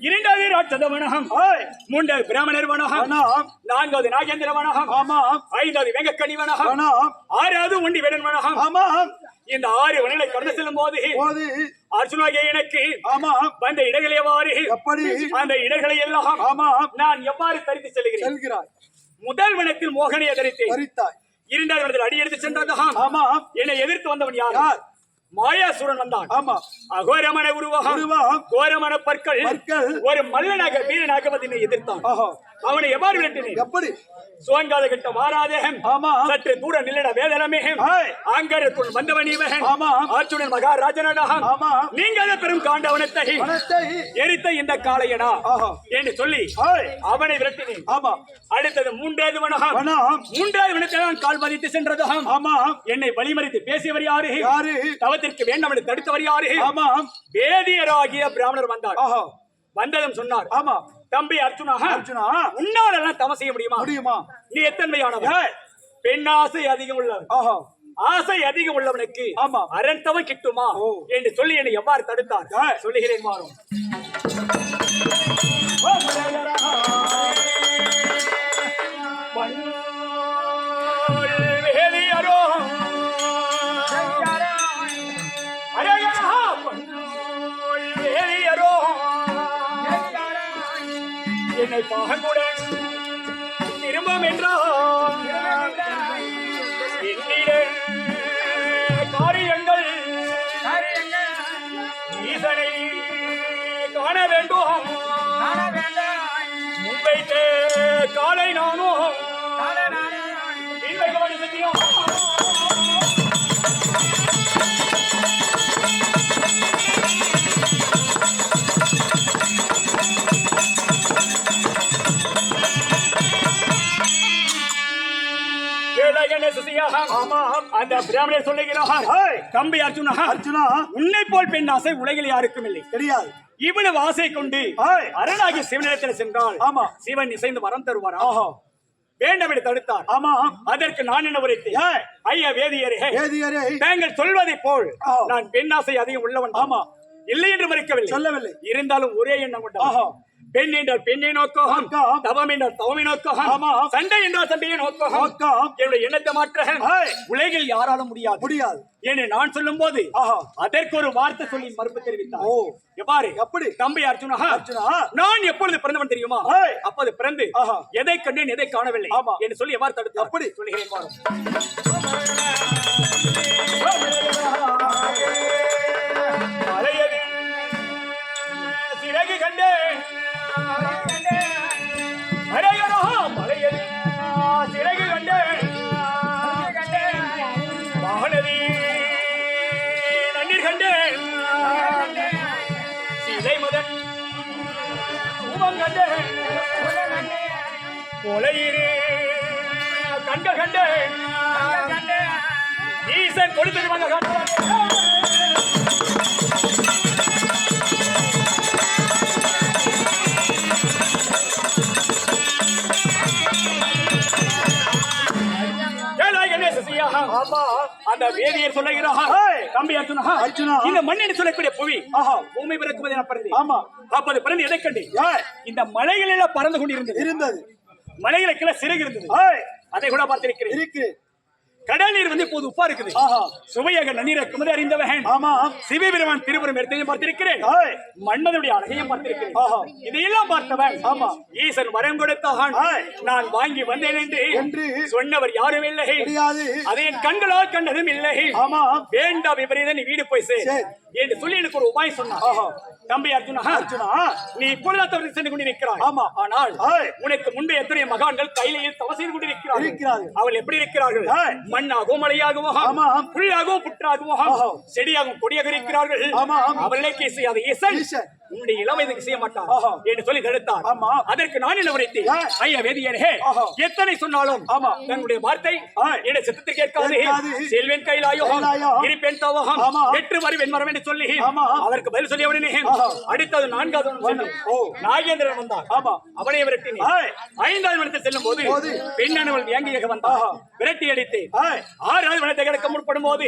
இரண்டாவது ராட்சத வனகம், மூன்றாவது பிராமணர் வனகம், நான்காவது நாகேந்திர வனகம், ஐந்தாவது வெங்கக்கணி வனகம், ஆறாவது ஒண்டி வேடன் வனகம். இந்த 6 வனங்களை கடந்து செல்லும் போது அர்ஜுனாகிய எனக்கு வந்த இடங்களை எவ்வாறு, அந்த இடங்களை எல்லாம் நான் எவ்வாறு தரித்து செல்கிறேன். முதல் வனத்தில் மோகனையை தரித்தாய். இரண்டாவது வனத்தில் அடி எடுத்து சென்றதாம். என்னை எதிர்த்து வந்தவன் யார்? மாயாசூரன் வந்தான். அகோரமான உருவகம், கோரமான பற்கள், ஒரு மல்லனாக வீரனாக வந்து எதிர்த்தான். அவனை எவ்வாறு விரட்டினேன்? எப்படி? சோங்காத கிட்ட மாறாதே, சற்று தூர நில்லட வேதனமே, ஆங்கரத்துள் வந்தவன் இவன், அர்ஜுனன் மகாராஜனடா, நீங்கள் பெரும் காண்டவனத்தை எரித்த இந்த காளையனா என்று சொல்லி அவனை விரட்டினேன். அடுத்தது மூன்றாவது வனகம். மூன்றாவது வனத்தை நான் கால் பதித்து சென்றதாம். என்னை வழிமறித்து பேசியவர் யாரு? தவத்திற்கு வேண்டாம் என்று தடுத்தவர் யாரு? வேதியராகிய பிராமணர் வந்தார். வந்ததும் சொன்னார், தம்பி அர்ஜுனா, உன்னால எல்லாம் தவம் செய்ய முடியுமா? நீ எத்தன்மையானவன்? பெண் ஆசை அதிகம் உள்ளவன். ஆசை அதிகம் உள்ளவனுக்கு அரண் தவம் கிட்டுமா என்று சொல்லி என்னை எவ்வாறு தடுத்தார் சொல்லுகிறேன். மாறும் என்னை பாகங்குடன் திரும்பம் என்றால் காரியங்கள் ஈசனை காண வேண்டும். முன்வைத்து காலை நானும் அந்த பிராமணர் சொல்லுகிறார், தம்பி அர்ஜுனா, உன்னை போல் பெண் ஆசை உலகில் யாருக்கும் இல்லை, தெரியாது. இவ்வளவு ஆசை கொண்டு அரணாகி சிவனிடத்தில் சென்றால் சிவன் இசைந்து வரம் தருவாரா? வேண்டாம் என்று தடுத்தார். அதற்கு நான் என்ன உரைத்தேன்? ஐயா வேதியரே, தாங்கள் சொல்வதை போல் நான் பெண் ஆசை அதிகம் உள்ளவன் இல்லை என்று மறுக்கவில்லை, சொல்லவில்லை. இருந்தாலும் ஒரே எண்ணம் கொண்டவன். பெண் என்றால் பெண்ணை நோக்கம், தவம் என்றால் தவமை நோக்கம், சண்டை என்றால் சண்டையை நோக்கம். என்னுடைய எண்ணத்தை மாற்ற உலகில் யாராலும் முடியாது என்று நான் சொல்லும் போது அதற்கு ஒரு வார்த்தை சொல்லி மறுப்பு தெரிவித்தார். எவ்வாறு? எப்படி? தம்பி அர்ஜுனா, நான் எப்பொழுது பிறந்தவன் தெரியுமா? அப்போது பிறந்து எதை கண்டேன் எதை காணவில்லை என்று சொல்லி எவ்வாறு தடுத்து அப்படி சொல்லுகிறேன். சிறகு கண்டேன் சிறகு கண்டேன், வானதி நன்னீர் கண்டேன், சிலை முதன் உமம் கண்டேன், கொலையிலே கண்கள் கண்டேன், ஈசன் கொடுத்து வந்த கண்டேன். அந்த வேதியர் சொல்லுகிறார், தம்பி அர்ஜுனா, இந்த மண்ணில் சொல்லக்கூடிய புவி பூமி பிறக்குவது என பறந்து, அப்போது பிறந்து எதை கண்டு இந்த மலைகளில் பறந்து கொண்டிருந்தது. மலைகளுக்கு சிறகு இருந்தது, அதை கூட பார்த்திருக்கிறேன். கடல் நீர் வந்து இப்போது உப்பா இருக்குது, சுவையாக நன்னீரை குமதி அறிந்தவன் சிவபெருமான் திருப்புறம் எடுத்தையும் பார்த்திருக்கிறேன், மன்னனுடைய அழகையும் பார்த்திருக்கிறேன். இதையெல்லாம் பார்த்தவன் ஈசன் வரம் கொடுத்தான், நான் வாங்கி வந்தேன் என்று சொன்னவர் யாரும் இல்லை. அதை என் கண்களால் கண்டதும் இல்லை. வேண்டா விபரீத நீ வீடு போய் சேர் என்று சொல்லி எனக்கு ஒரு உபாயம் சொன்னார். தம்பி அர்ஜுனா, நீ இப்பொழுது சென்று கொண்டிருக்கிறாய். ஆனால் உனக்கு முன்பே எத்தனை மகான்கள் கையிலேயே தவம் செய்து கொண்டிருக்கிறார்கள். அவள் எப்படி இருக்கிறார்கள்? மண்ணாகவும் மலையாகவும் புல்லாகவும் புற்றாகவும் செடியாகவும் கொடியாக இருக்கிறார்கள். அவர்களுக்கு இசையாத ஈசன் உன்னுடைய இளவயதுக்கு செய்ய மாட்டான் என்று சொல்லி தடுத்தார். அதற்கு நான் என்ன உரைத்தேன்? ஐயா வேதியரே, எத்தனை சொன்னாலும் தன்னுடைய வார்த்தை என்னை சித்தத்தை கேட்காது. செல்வேன் கைலாயோ இருப்பேன் தவகம் வெற்று வருவேன் மரம் என்று சொல்லி அதற்கு பதில் சொல்லி அவனே அடுத்தது 4வது நாகேந்திரன் வந்தார். அவனை விரட்டினேன். 5வது வனத்தில் செல்லும் போது பெண்ணானவள் வியங்கியாக வந்தார். விரட்டி அடித்து 6வது வனத்தை கிடக்க முற்படும் போது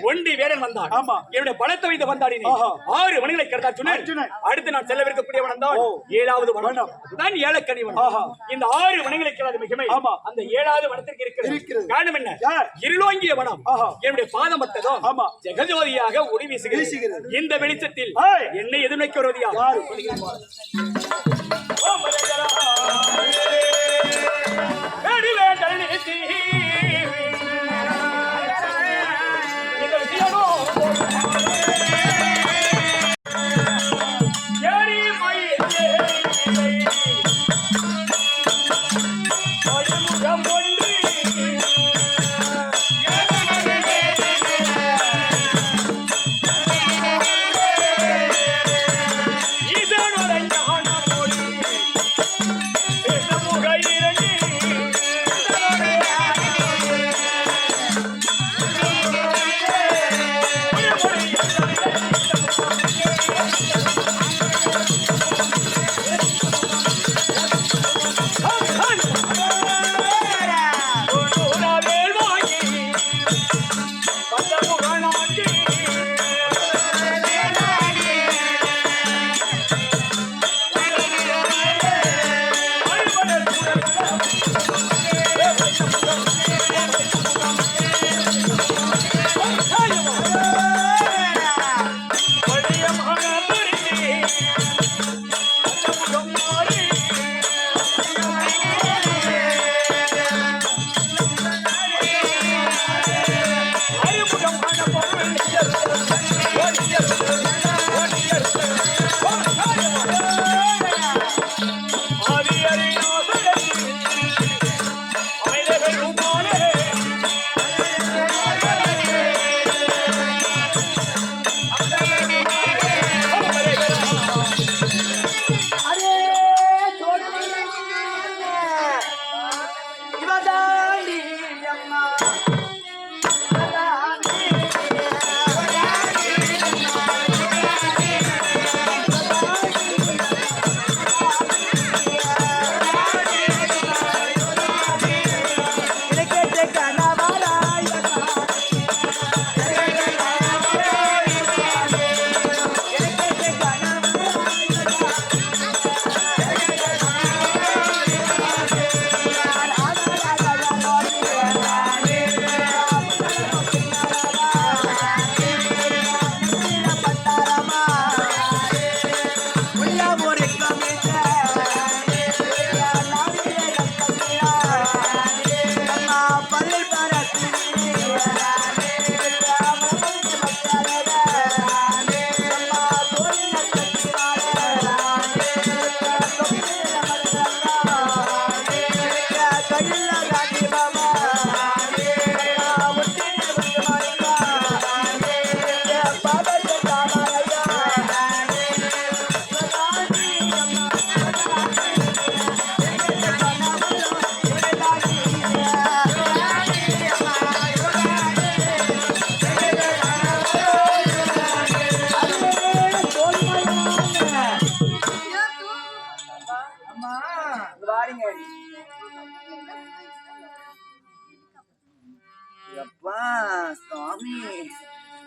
ஒண்டி வேடன் வந்தார். என்னுடைய பணத்தை வைத்து வந்தாடினேன். 6 வனங்களை கருத்தா சொன்னேன். அடுத்து நான் செல்லவிருக்கக்கூடிய வனம் தான் 7வது வனம். அதுதான் ஏலக்கனி வனம். இந்த 6 வனங்களுக்கு அது மிகமை. அந்த 7வது வனத்திற்கு இருக்கிறது. காரணம் என்ன? இருளோங்கிய வனம். என்னுடைய பாதம் பட்டதும் ஜெகஜோதியாக ஒளி வீசுகிறது. இந்த வெளிச்சத்தில் என்னை எதிர்நோக்கி வருவது யார்?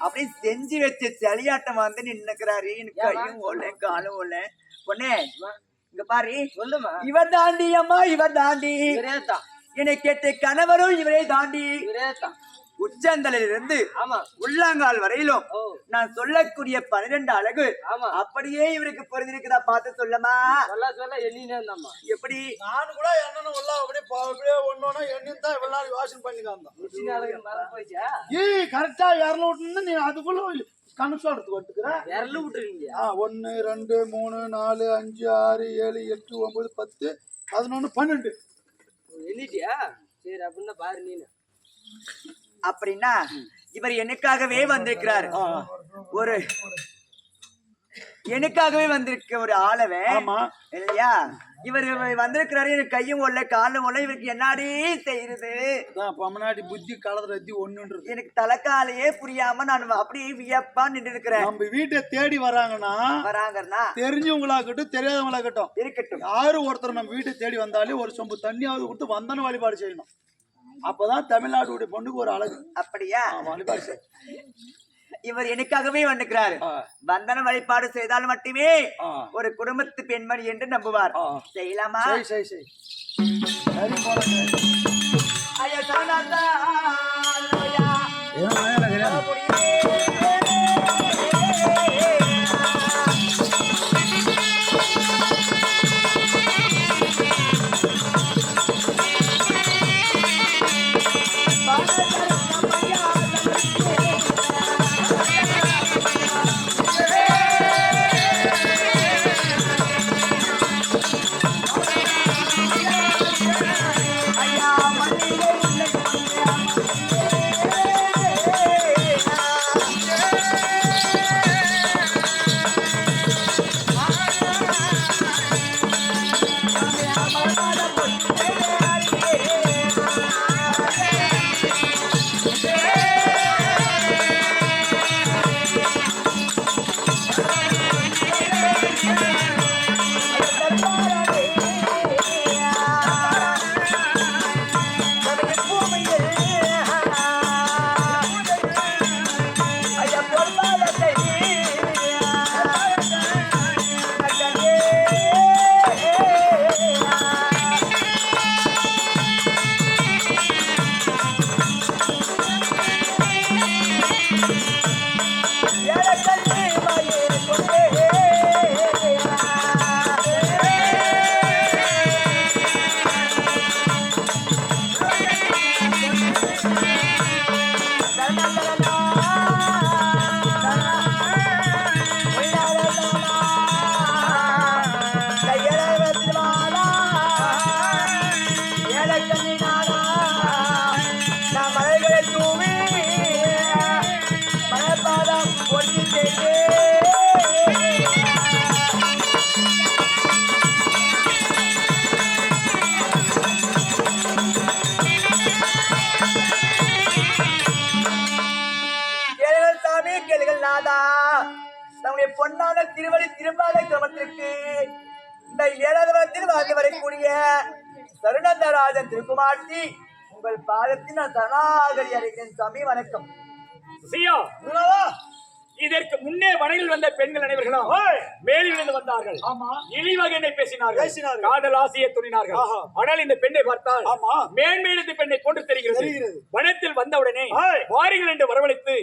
அப்படியே செஞ்சு வச்ச செளியாட்டம் வந்து நின்னுக்கிறாரு. எனக்கு கையும் ஓல காலும் ஓல. பொண்ணே இங்க பாரு, சொல்லுமா. இவர் தாண்டி அம்மா, இவர் தாண்டி. என்னை கேட்ட கணவரும் இவரே தாண்டி. உச்சந்தலில் இருந்து உள்ளங்கால் வரையிலும் நான் சொல்லக்கூடிய 12 அழகு அப்படியே இவருக்கு பொருந்திருக்குதா பார்த்து சொல்லமா. சொல்ல எண்ணினேன். எப்படி நானும் கூட என்னன்னு அப்படியே ஒன்னொன்னா எண்ணி தான் இவ்வளவு நாள் யோசனை பண்ணிக்காம கரெக்டா 200 நீ அதுக்குள்ள கணக்கு சொல்றதுக்கு வந்துக்கிற 200 விட்டுருக்கீங்க. 1 2 3 4 5 6 7 8 9 10 11 12 எண்ணிட்டியா? சரி அப்படின்னா பாரு நீனு. அப்படின்னா இவர் எனக்காகவே வந்திருக்கிறார். ஒரு எனக்காகவே வந்திருக்க ஒரு ஆளவே இல்லையா? இவர் வந்திருக்கிறாரு. எனக்கு கையும் ஓடல காலும் ஓடல. இவருக்கு என்னாடி செய்யுது? முன்னாடி புத்தி கலந்து ஒண்ணுன்றது எனக்கு தலைக்காலையே புரியாம நான் அப்படியே வியப்பா நின்று இருக்கிறேன். நம்ம வீட்டை தேடி வராங்கன்னா தெரிஞ்சவங்களாகட்டும் தெரியாதவங்களாகட்டும் இருக்கட்டும், யாரு ஒருத்தர் நம்ம வீட்டை தேடி வந்தாலே ஒரு சொம்பு தண்ணியாவது கொடுத்து வந்தன வழிபாடு செய்யணும். அப்பதான் தமிழ்நாட்டுடைய பொண்ணுக்கு ஒரு அழகு. அப்படியா? வழிபாடு செய்ய இவர் எனக்காகவே வந்துக்கிறாரு. வந்தன வழிபாடு செய்தால் மட்டுமே ஒரு குடும்பத்து பெண்மணி என்று நம்புவார். செய்யலாமா? ஐயா சரணாந்தா நம்முடைய பொன்னான திருவடி திருப்பாத கிரமத்திற்கு இந்த 7வது வருடத்தில் வாழ்ந்து வரக்கூடிய சரணந்தராஜன் திருக்குமார்த்தி உங்கள் பாதத்தில் நான் சரணாகதி அடைகிறேன் சாமி. வணக்கம். இதற்கு முன்னே வனையில் வந்த பெண்கள் அனைவர்களும் மேலிருந்து வந்தார்கள். இழிவகை பேசினார்கள், காதல் ஆசையை துணினார்கள். ஆனால் இந்த பெண்ணை பார்த்தால் மேன்மேலிருந்து பெண்ணை போன்று தெரிகிறது. வனத்தில் வந்தவுடனே வாரிகள் என்று வரவழைத்து